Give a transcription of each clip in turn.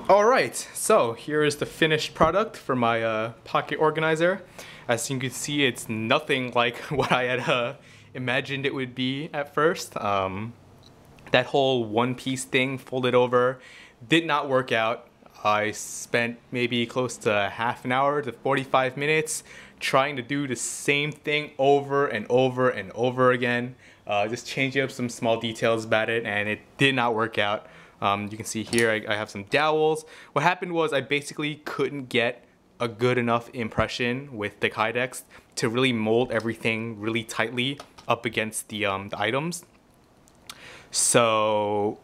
Alright, so here is the finished product for my pocket organizer. As you can see, it's nothing like what I had imagined it would be at first. That whole one-piece thing folded over did not work out. I spent maybe close to half an hour to 45 minutes trying to do the same thing over and over and over again. Just changing up some small details about it, and it did not work out. You can see here I have some dowels. What happened was I basically couldn't get a good enough impression with the Kydex to really mold everything really tightly up against the items. So,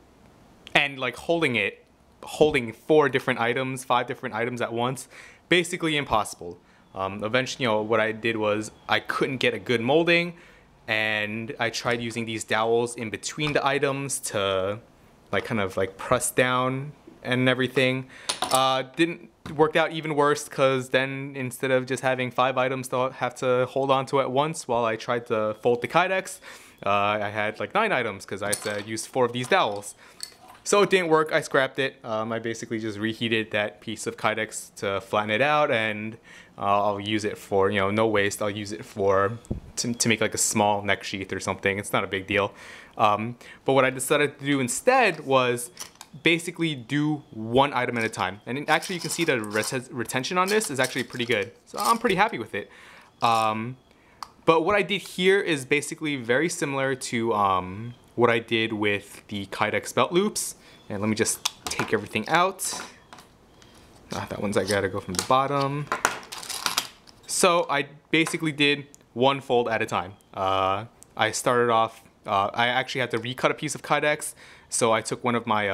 and like holding 4 different items, 5 different items at once, basically impossible. Eventually, what I did was I couldn't get a good molding, and I tried using these dowels in between the items to kind of press down and everything. Didn't work out even worse, because then instead of just having 5 items to have to hold on to at once while I tried to fold the Kydex, I had like 9 items because I had to use 4 of these dowels. So it didn't work. I scrapped it. I basically just reheated that piece of Kydex to flatten it out, and I'll use it for, no waste. I'll use it to make like a small neck sheath or something. It's not a big deal. But what I decided to do instead was basically do 1 item at a time. And actually you can see the retention on this is actually pretty good. So I'm pretty happy with it. But what I did here is basically very similar to what I did with the Kydex belt loops. And let me just take everything out. That one's I gotta go from the bottom. So I basically did 1 fold at a time. I started off, I actually had to recut a piece of Kydex. So I took one of my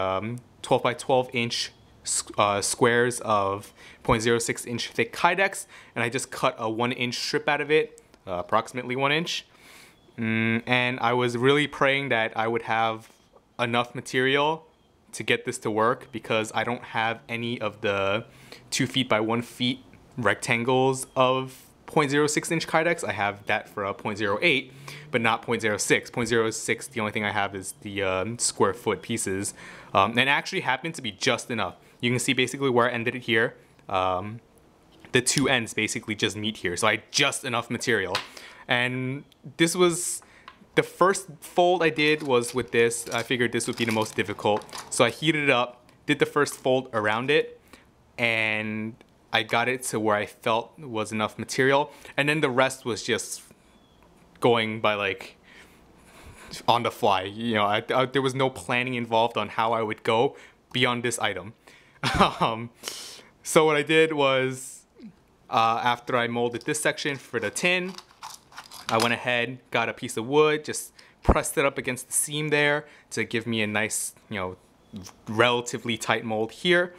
12 by 12 inch squares of 0.06 inch thick Kydex, and I just cut a 1 inch strip out of it, approximately 1 inch. And I was really praying that I would have enough material to get this to work, because I don't have any of the 2 feet by 1 feet rectangles of 0.06 inch Kydex. I have that for a 0.08, but not 0.06. 0.06, the only thing I have is the square foot pieces. And it actually happened to be just enough. You can see basically where I ended it here. The 2 ends basically just meet here. So I had just enough material. And this was the first fold I did was with this. I figured this would be the most difficult. So I heated it up, did the first fold around it, and I got it to where I felt was enough material. And then the rest was just going by on the fly. There was no planning involved on how I would go beyond this item. So what I did was, after I molded this section for the tin, I went ahead, got a piece of wood, just pressed it up against the seam there to give me a nice, relatively tight mold here.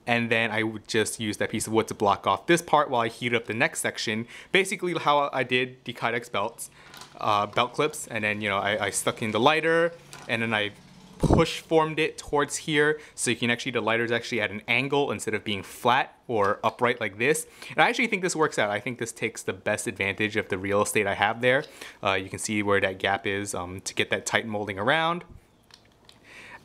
And then I would just use that piece of wood to block off this part while I heat up the next section. Basically how I did the Kydex belt clips. And then, I stuck in the lighter, and then I push formed it towards here, so you can the lighter's actually at an angle instead of being flat or upright like this. And I actually think this works out. I think this takes the best advantage of the real estate I have there. You can see where that gap is to get that tight molding around.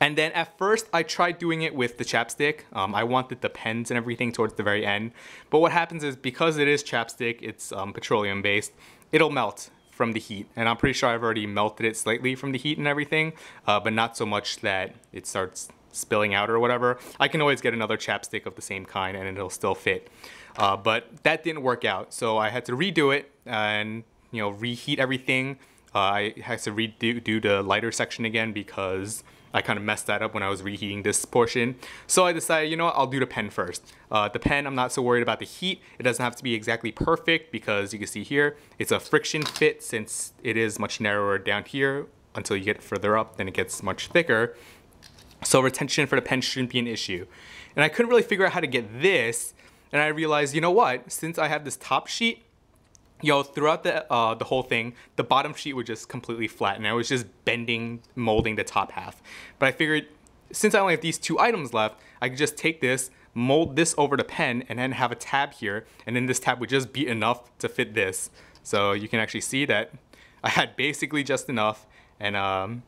And then at first I tried doing it with the chapstick. I wanted the pens and everything towards the very end. But what happens is, because it is chapstick, it's petroleum based, it'll melt from the heat. And I'm pretty sure I've already melted it slightly from the heat and everything, but not so much that it starts spilling out or whatever. I can always get another chapstick of the same kind and it'll still fit. But that didn't work out. So I had to redo it and reheat everything. I had to redo the lighter section again, because I kind of messed that up when I was reheating this portion. So I decided, I'll do the pen first. The pen, I'm not so worried about the heat. It doesn't have to be exactly perfect, because you can see here, it's a friction fit, since it is much narrower down here. Until you get further up, then it gets much thicker. So retention for the pen shouldn't be an issue. And I couldn't really figure out how to get this. And I realized, what? Since I have this top sheet, throughout the whole thing, the bottom sheet would just completely flat, and I was just molding the top half. But I figured, since I only have these 2 items left, I could just take this, mold this over the pen, and then have a tab here, and then this tab would just be enough to fit this. So you can actually see that I had basically just enough, and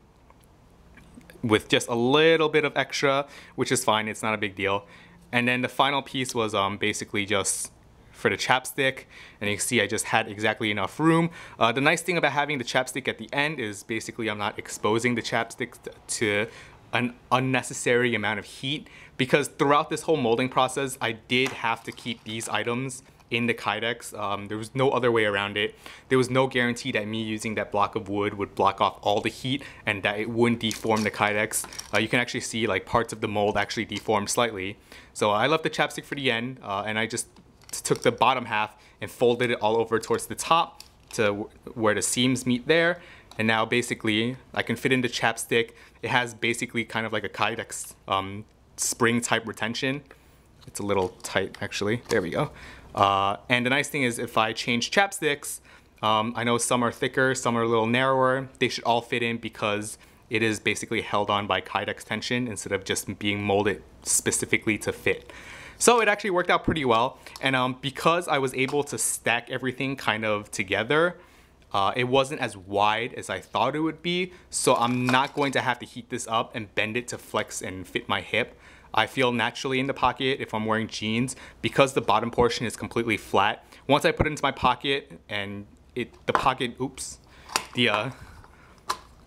with just a little bit of extra, which is fine, it's not a big deal. And then the final piece was basically just for the chapstick, and you can see I just had exactly enough room. The nice thing about having the chapstick at the end is basically I'm not exposing the chapstick to an unnecessary amount of heat, because throughout this whole molding process I did have to keep these items in the Kydex. There was no other way around it. There was no guarantee that me using that block of wood would block off all the heat and that it wouldn't deform the Kydex. You can actually see like parts of the mold actually deformed slightly. So I left the chapstick for the end, and I just took the bottom half and folded it all over towards the top to where the seams meet there. And now basically I can fit in the chapstick. It has basically kind of like a Kydex spring type retention. It's a little tight actually. There we go. And the nice thing is if I change chapsticks, I know some are thicker, some are a little narrower. They should all fit in because it is basically held on by Kydex tension instead of just being molded specifically to fit. So it actually worked out pretty well. And because I was able to stack everything kind of together, it wasn't as wide as I thought it would be. So I'm not going to have to heat this up and bend it to flex and fit my hip. I feel naturally in the pocket if I'm wearing jeans because the bottom portion is completely flat. Once I put it into my pocket and the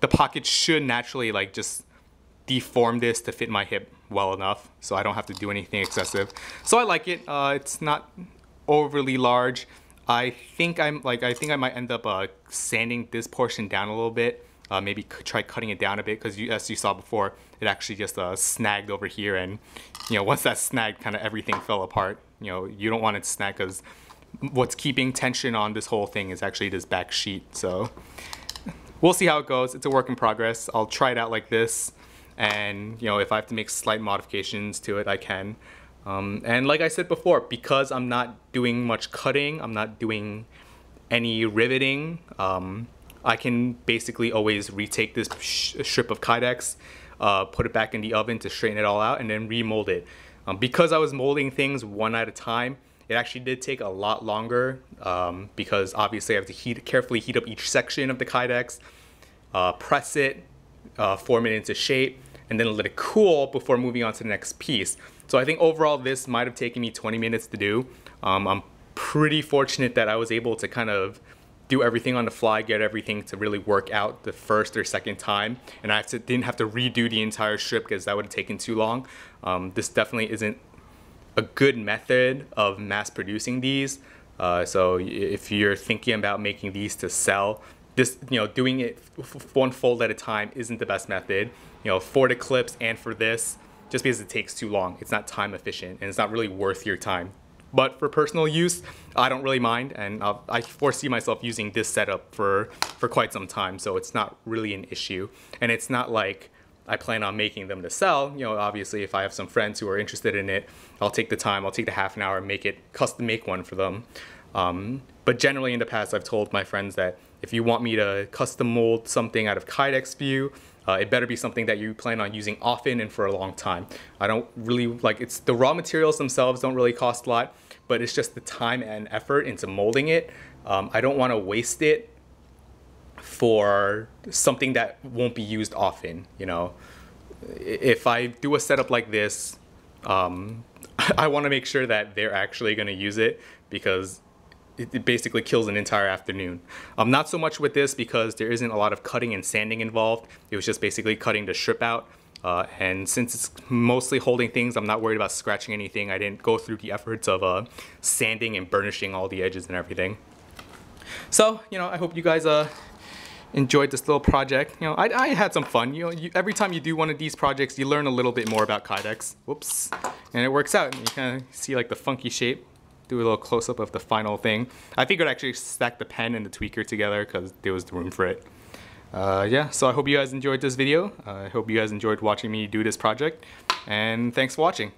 pocket should naturally like just deform this to fit my hip well enough, so I don't have to do anything excessive. So I like it. It's not overly large. I think I might end up sanding this portion down a little bit. Maybe try cutting it down a bit because as you saw before, it actually just snagged over here, and once that snagged, kind of everything fell apart. You don't want it to snag because what's keeping tension on this whole thing is actually this back sheet. So we'll see how it goes. It's a work in progress. I'll try it out like this, and if I have to make slight modifications to it, I can. And like I said before, because I'm not doing much cutting, I'm not doing any riveting, I can basically always retake this strip of Kydex, put it back in the oven to straighten it all out, and then remold it. Because I was molding things one at a time, it actually did take a lot longer because obviously I have to carefully heat up each section of the Kydex, press it, form it into shape, and then let it cool before moving on to the next piece. So I think overall this might have taken me 20 minutes to do. I'm pretty fortunate that I was able to kind of do everything on the fly, get everything to really work out the first or second time, and I didn't have to redo the entire strip because that would have taken too long. This definitely isn't a good method of mass producing these. So if you're thinking about making these to sell, this, doing it one fold at a time isn't the best method. For the clips and for this, just because it takes too long. It's not time efficient and it's not really worth your time. But for personal use, I don't really mind, and I foresee myself using this setup for quite some time, so it's not really an issue. And it's not like I plan on making them to sell. Obviously if I have some friends who are interested in it, I'll take the time, I'll take the half an hour and custom make one for them. But generally in the past I've told my friends that if you want me to custom mold something out of Kydex view, it better be something that you plan on using often and for a long time. I don't really the raw materials themselves don't really cost a lot, but it's just the time and effort into molding it. I don't want to waste it for something that won't be used often. If I do a setup like this, I want to make sure that they're actually going to use it because it basically kills an entire afternoon. Not so much with this because there isn't a lot of cutting and sanding involved. It was just basically cutting the strip out. And since it's mostly holding things, I'm not worried about scratching anything. I didn't go through the efforts of sanding and burnishing all the edges and everything. So, I hope you guys enjoyed this little project. I had some fun. Every time you do one of these projects, you learn a little bit more about Kydex. Whoops. And it works out. You kind of see like the funky shape. Do a little close-up of the final thing. I figured I'd actually stack the pen and the tweaker together because there was the room for it. Yeah, so I hope you guys enjoyed this video. I hope you guys enjoyed watching me do this project, and thanks for watching.